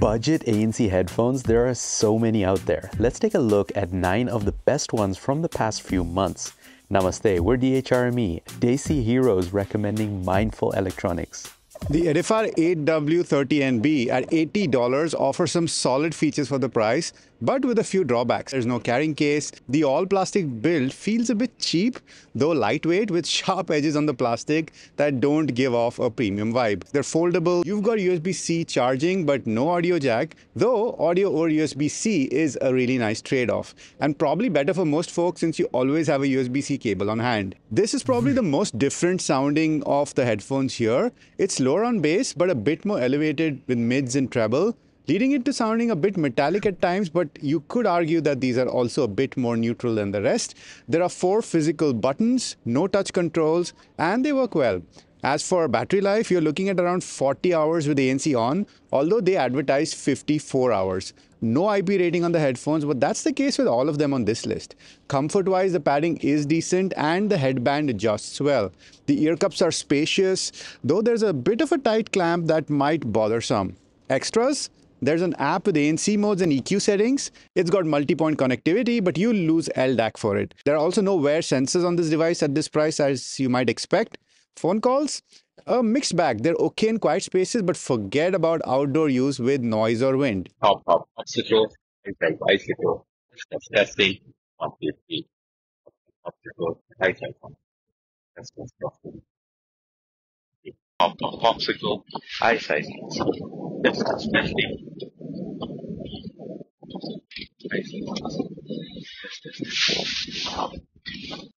Budget ANC headphones, there are so many out there. Let's take a look at 9 of the best ones from the past few months. Namaste, we're DHRME, Desi Heroes recommending mindful electronics. The Edifier 8W30NB at $80 offers some solid features for the price, but with a few drawbacks. There's no carrying case. The all-plastic build feels a bit cheap, though lightweight with sharp edges on the plastic that don't give off a premium vibe. They're foldable. You've got USB-C charging, but no audio jack, though audio over USB-C is a really nice trade-off, and probably better for most folks since you always have a USB-C cable on hand. This is probably the most different sounding of the headphones here. It's lower on bass, but a bit more elevated with mids and treble, leading it to sounding a bit metallic at times, but you could argue that these are also a bit more neutral than the rest. There are 4 physical buttons, no touch controls, and they work well. As for battery life, you're looking at around 40 hours with ANC on, although they advertise 54 hours. No IP rating on the headphones, but that's the case with all of them on this list. Comfort-wise, the padding is decent and the headband adjusts well. The ear cups are spacious, though there's a bit of a tight clamp that might bother some. Extras? There's an app with ANC modes and EQ settings. It's got multi-point connectivity, but you'll lose LDAC for it. There are also no wear sensors on this device at this price, as you might expect. Phone calls? A mixed bag. They're okay in quiet spaces, but forget about outdoor use with noise or wind. Obstacle, bicycle, testing, obstacle, bicycle, popsicle, eyesight, testing.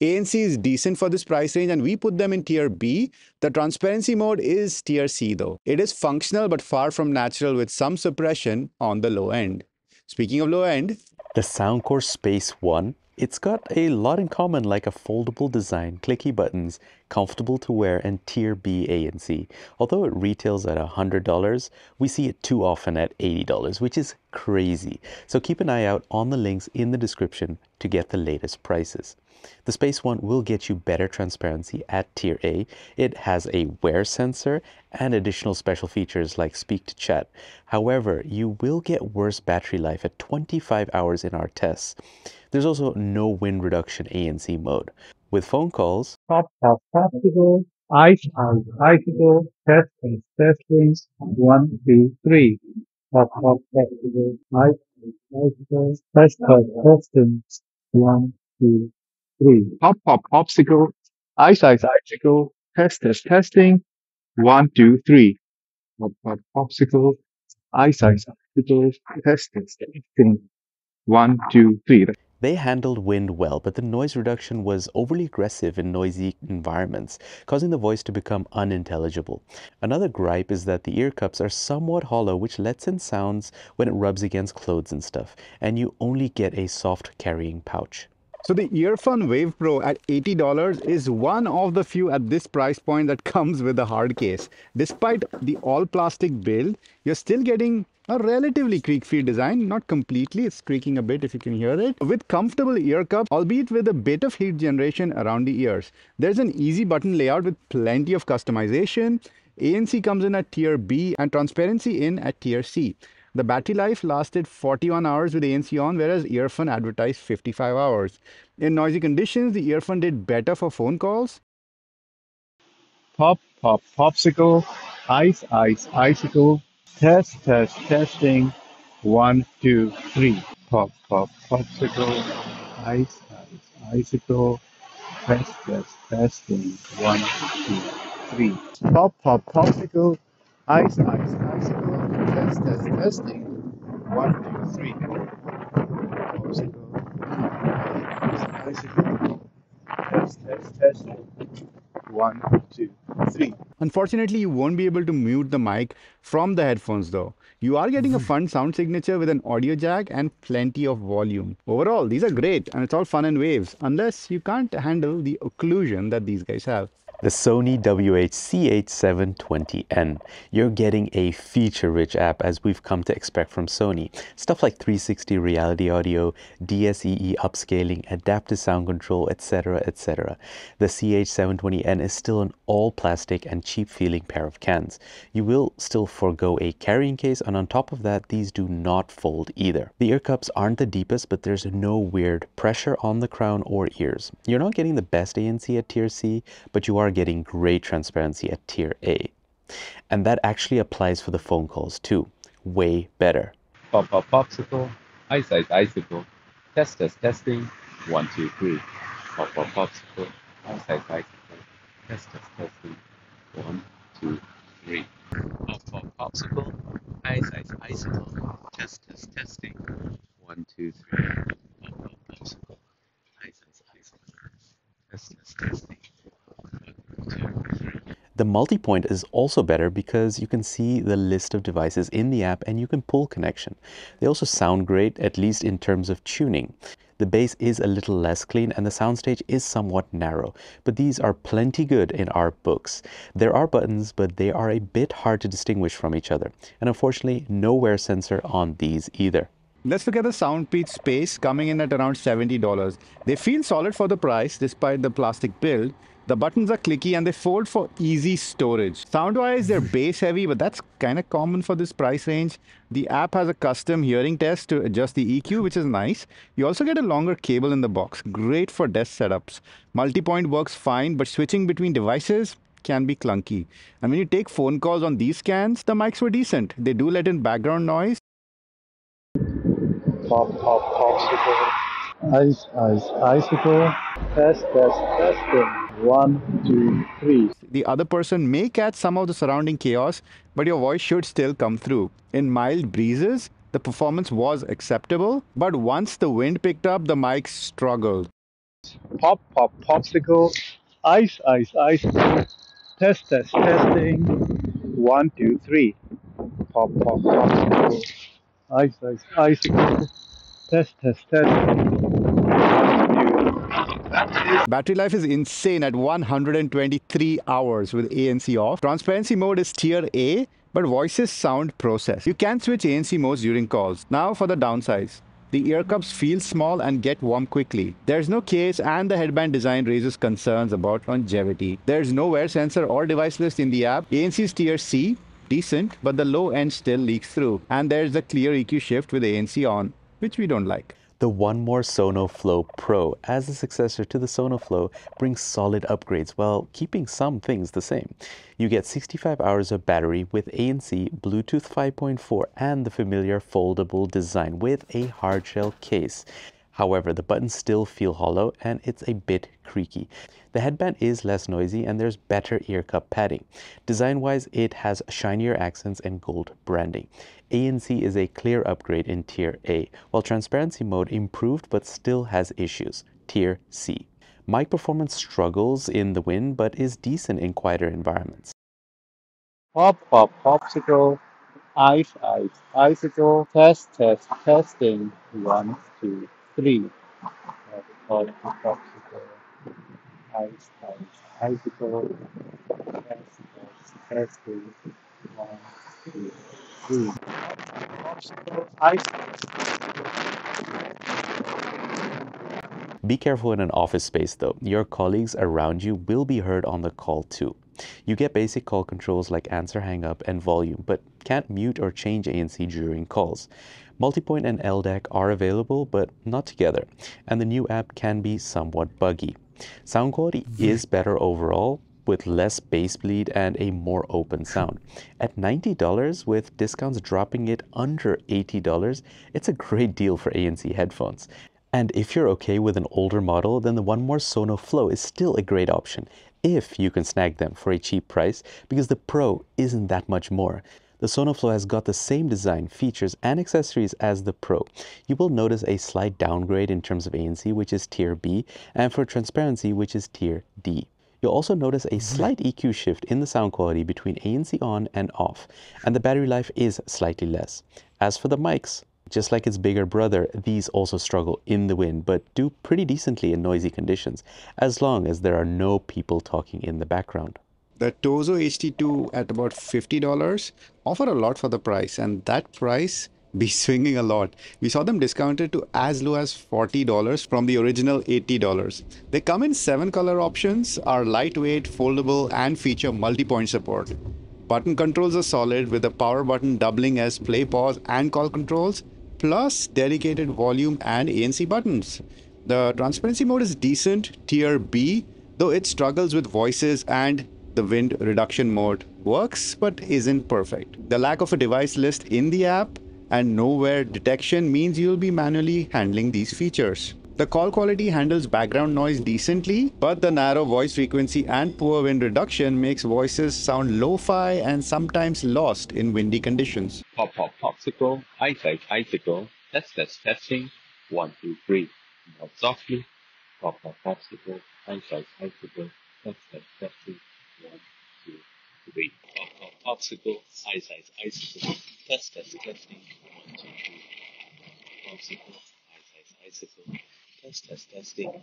ANC is decent for this price range and we put them in tier B. The transparency mode is tier C though. It is functional but far from natural with some suppression on the low end. Speaking of low end, the Soundcore Space One, it's got a lot in common, like a foldable design, clicky buttons, comfortable to wear, and tier B ANC. Although it retails at $100, we see it too often at $80, which is crazy. So keep an eye out on the links in the description to get the latest prices. The Space One will get you better transparency at tier A. It has a wear sensor and additional special features like speak to chat. However, you will get worse battery life at 25 hours in our tests. There's also no wind reduction ANC mode. With phone calls, popsicle, icicle, testing, 1, 2, 3. Popsicle, icicle, testing, 1, 2, 3. Popsicle, icicle, testing, 1, 2, 3. Popsicle, icicle, testing, 1, 2, 3. they handled wind well, but the noise reduction was overly aggressive in noisy environments, causing the voice to become unintelligible. Another gripe is that the ear cups are somewhat hollow, which lets in sounds when it rubs against clothes and stuff, and you only get a soft carrying pouch. So the Earphone Wave Pro at $80 is one of the few at this price point that comes with a hard case. Despite the all-plastic build, you're still getting a relatively creak-free design, not completely, it's creaking a bit if you can hear it, with comfortable ear cups, albeit with a bit of heat generation around the ears. There's an easy button layout with plenty of customization. ANC comes in at tier B and transparency in at tier C. The battery life lasted 41 hours with ANC on, whereas earphone advertised 55 hours. In noisy conditions, the earphone did better for phone calls. Popsicle, icicle, testing, 1, 2, 3. Popsicle, icicle, testing, 1, 2, 3. Popsicle, icicle, testing, 1, 2, 3. Popsicle, icicle, testing, 1, 2, 3. Unfortunately, you won't be able to mute the mic from the headphones though. You are getting a fun sound signature with an audio jack and plenty of volume. Overall, these are great and it's all fun and waves, unless you can't handle the occlusion that these guys have. The Sony WH-CH720N. You're getting a feature-rich app as we've come to expect from Sony. Stuff like 360 reality audio, DSEE upscaling, adaptive sound control, etc., etc. The CH720N is still an all-plastic and cheap-feeling pair of cans. You will still forego a carrying case, and on top of that, these do not fold either. The ear cups aren't the deepest, but there's no weird pressure on the crown or ears. You're not getting the best ANC at Tier C, but you are getting great transparency at Tier A. And that actually applies for the phone calls too. Way better. Pop, pop, popsicle. Ice, ice, icicle. Test, test, testing. 1, 2, 3. Pop, pop, popsicle. Ice, ice, icicle. Test, test, testing. 1, 2, 3. Pop, pop, popsicle. Ice, ice, icicle. Test, test, testing. 1, 2, 3. Pop, pop, popsicle. Ice, ice, icicle. Test, test, testing. 1, 2, 3. The multi-point is also better because you can see the list of devices in the app and you can pull connection. They also sound great, at least in terms of tuning. The bass is a little less clean and the soundstage is somewhat narrow, but these are plenty good in our books. There are buttons, but they are a bit hard to distinguish from each other. And unfortunately, no wear sensor on these either. Let's look at the Soundpeach Space coming in at around $70. They feel solid for the price despite the plastic build. The buttons are clicky and they fold for easy storage. Sound-wise, they're bass heavy, but that's kind of common for this price range. The app has a custom hearing test to adjust the EQ, which is nice. You also get a longer cable in the box, great for desk setups. Multi-point works fine, but switching between devices can be clunky. And when you take phone calls on these cans, the mics were decent. They do let in background noise. Pop, pop, popsicle. Ice, ice, icicle. Test, test, testing. 1, 2, 3. The other person may catch some of the surrounding chaos, but your voice should still come through. In mild breezes, the performance was acceptable, but once the wind picked up, the mic struggled. Pop, pop, popsicle. Ice, ice, icicle. Test, test, testing. 1, 2, 3. Pop, pop, popsicle. Ice, ice, icicle. Test, test, testing. 1, 2. Battery life is insane at 123 hours with ANC off. Transparency mode is Tier A, but voices sound processed. You can switch ANC modes during calls. Now for the downsides. The ear cups feel small and get warm quickly. There's no case and the headband design raises concerns about longevity. There's no wear sensor or device list in the app. ANC's Tier C, decent, but the low end still leaks through. And there's the clear EQ shift with ANC on, which we don't like. The One More Sono Flow Pro, as a successor to the Sono Flow, brings solid upgrades while keeping some things the same. You get 65 hours of battery with ANC, Bluetooth 5.4, and the familiar foldable design with a hardshell case. However, the buttons still feel hollow and it's a bit creaky. The headband is less noisy and there's better ear cup padding. Design-wise, it has shinier accents and gold branding. ANC is a clear upgrade in Tier A, while transparency mode improved but still has issues. Tier C. Mic performance struggles in the wind but is decent in quieter environments. Pop, pop, popsicle. Ice, ice, icicle. Test, test, testing. 1, 2, 3. Pop, pop, popsicle. Ice, ice, icicle. Test, test, testing. 1, 2, 3. Popsicle. Ice, Be careful in an office space though. Your colleagues around you will be heard on the call too. You get basic call controls like answer, hang up, and volume, but can't mute or change ANC during calls. Multipoint and LDAC are available, but not together, and the new app can be somewhat buggy. Sound quality is better overall, with less bass bleed and a more open sound. At $90, with discounts dropping it under $80, it's a great deal for ANC headphones. And if you're okay with an older model, then the One More Sono Flow is still a great option, if you can snag them for a cheap price, because the Pro isn't that much more. The Sono Flow has got the same design, features, and accessories as the Pro. You will notice a slight downgrade in terms of ANC, which is Tier B, and for transparency, which is Tier D. You'll also notice a slight EQ shift in the sound quality between ANC on and off, and the battery life is slightly less. As for the mics, Just like its bigger brother, these also struggle in the wind, but do pretty decently in noisy conditions, as long as there are no people talking in the background. The Tozo HT2 at about $50 offer a lot for the price, and that price be swinging a lot. We saw them discounted to as low as $40 from the original $80. They come in 7 color options, are lightweight, foldable, and feature multi-point support. Button controls are solid, with the power button doubling as play, pause, and call controls, plus dedicated volume and ANC buttons. The transparency mode is decent, tier B, though it struggles with voices, and the wind reduction mode works but isn't perfect. The lack of a device list in the app and nowhere detection means you'll be manually handling these features. The call quality handles background noise decently, but the narrow voice frequency and poor wind reduction makes voices sound lo-fi and sometimes lost in windy conditions. Pop, pop, popsicle, ice, ice, icicle, test, testing, 1, 2, 3. More softly, pop, pop, popsicle, ice, ice, icicle, test, testing, 1, 2, 3. Pop, pop, popsicle, ice, ice, icicle, test, testing, 1, 2, 3. Popsicle, ice, ice, icicle, test, testing, 1,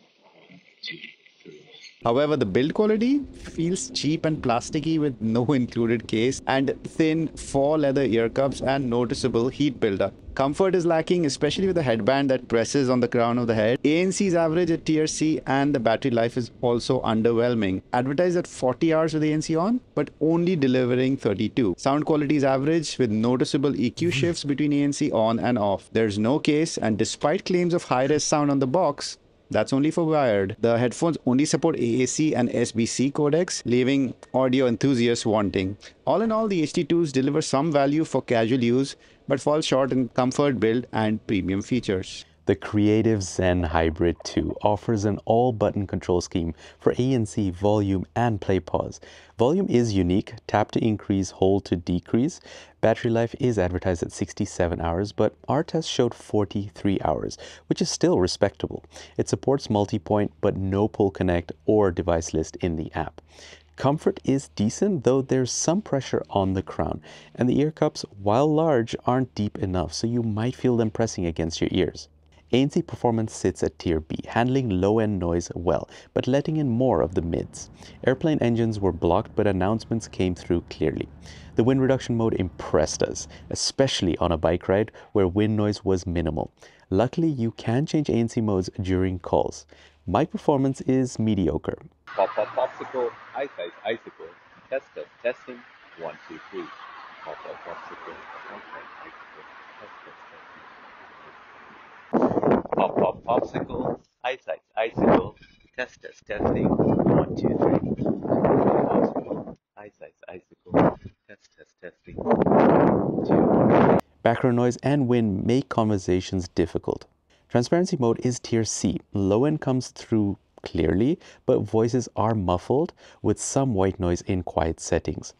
2, 3. However, the build quality feels cheap and plasticky with no included case and thin faux leather ear cups and noticeable heat buildup. Comfort is lacking, especially with the headband that presses on the crown of the head. ANC is average at tier C, and the battery life is also underwhelming. Advertised at 40 hours with ANC on, but only delivering 32. Sound quality is average with noticeable EQ shifts between ANC on and off. There's no case, and despite claims of high-res sound on the box, that's only for wired. The headphones only support AAC and SBC codecs, leaving audio enthusiasts wanting. All in all, the HT2s deliver some value for casual use, but fall short in comfort, build, and premium features. The Creative Zen Hybrid 2 offers an all-button control scheme for ANC, volume, and play pause. Volume is unique, tap to increase, hold to decrease. Battery life is advertised at 67 hours, but our test showed 43 hours, which is still respectable. It supports multi-point, but no pull connect or device list in the app. Comfort is decent, though there's some pressure on the crown, and the ear cups, while large, aren't deep enough, so you might feel them pressing against your ears. ANC performance sits at tier B, handling low-end noise well, but letting in more of the mids. Airplane engines were blocked, but announcements came through clearly. The wind reduction mode impressed us, especially on a bike ride where wind noise was minimal. Luckily, you can change ANC modes during calls. Mic performance is mediocre. Pop, pop, popsicle, ice, ice, icicle, testing, 1, 2, 3. Pop, pop, popsicle, ice, ice, icicle, testing. Pop, pop, popsicle, ice, ice, icicle, testing, 1, 2, 3. Popsicle, ice, ice, icicle, testing, 1, 2. Background noise and wind make conversations difficult. Transparency mode is tier C. Low end comes through clearly, but voices are muffled with some white noise in quiet settings.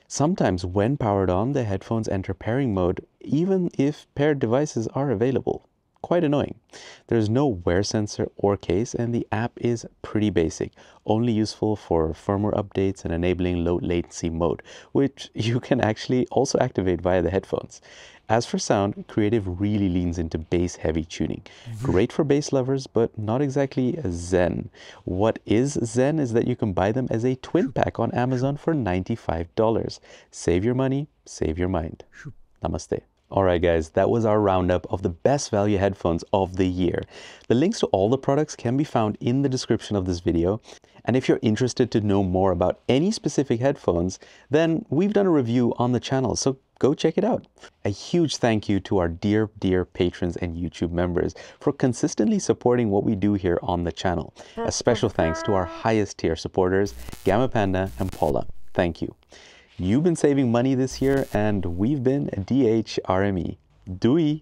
Sometimes when powered on, the headphones enter pairing mode even if paired devices are available. Quite annoying. There's no wear sensor or case, and the app is pretty basic, only useful for firmware updates and enabling low latency mode, which you can actually also activate via the headphones. As for sound, Creative really leans into bass-heavy tuning. Great for bass lovers, but not exactly zen. What is zen is that you can buy them as a twin pack on Amazon for $95. Save your money, save your mind. Namaste. Alright guys, that was our roundup of the best value headphones of the year. The links to all the products can be found in the description of this video. And if you're interested to know more about any specific headphones, then we've done a review on the channel, so go check it out. A huge thank you to our dear patrons and YouTube members for consistently supporting what we do here on the channel. A special thanks to our highest tier supporters, Gamma Panda and Paula. Thank you. You've been saving money this year, and we've been DHRME. Doei!